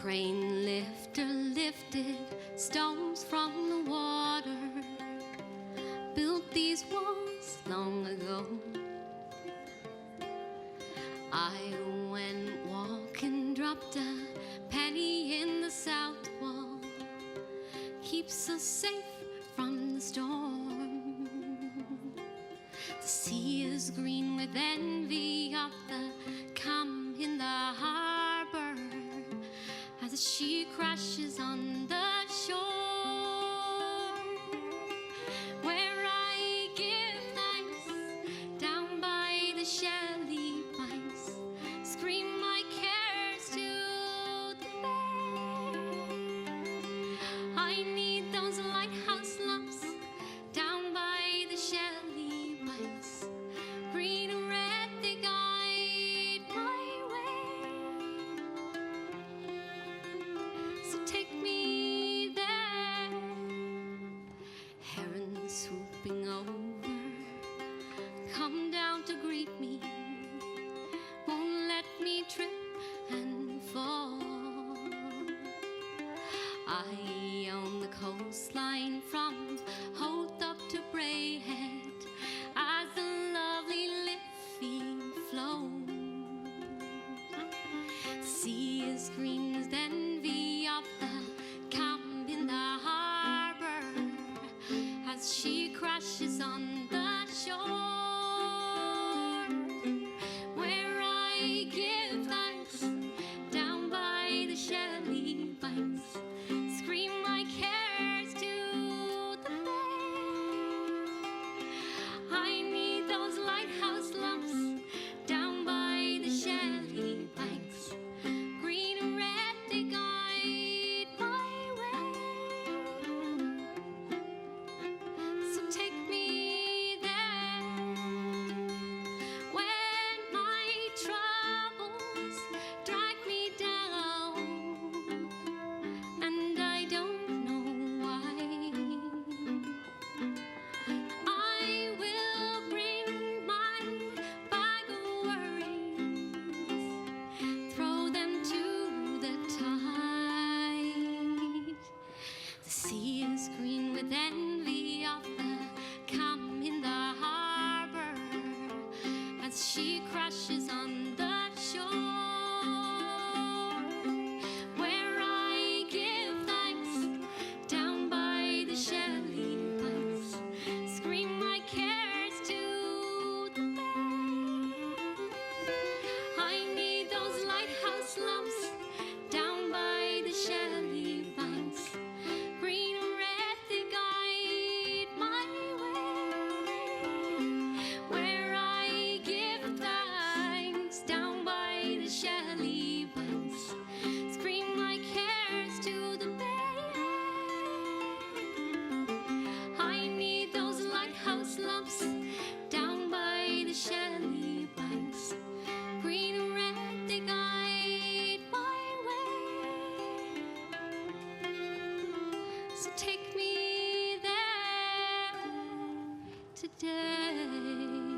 crane lifter lifted stones from the water, built these walls long ago. I went walking, dropped a penny in the south wall, keeps us safe from the storm. The sea is green with envy of the calm in the harbor as she crashes on the shore, where I give thanks down by the shelly banks, scream my cares to the bay. I need those lighthouse lamps down by the shelly banks, green and red they guide my way. So take me there, herons swooping over, come down to greet me, won't let me trip and fall. I own the coastline from Hoth up to Braehead as the lovely Liffey flows. The sea is green with envy of the calm in the harbor as she crashes on the shore, where I give thanks down by the shelly banks, scream my cares to the bay. I need those lighthouse lamps down by the shelly banks, green and red they guide my way. So take me there, when my troubles drag me down and I don't know why. I will bring my bag of worries, throw them to the tide. The sea is green with envy of the calm in the harbor as she crashes on the shore, where I give thanks down by the shelly banks, scream my cares to the bay. I need those lighthouse lamps down by the shelly banks, green and red they guide my way, where I give thanks down by the shelly banks, scream my cares to the bay. I need those lighthouse lamps down by the shelly banks, green and red they guide my way. So take me there today.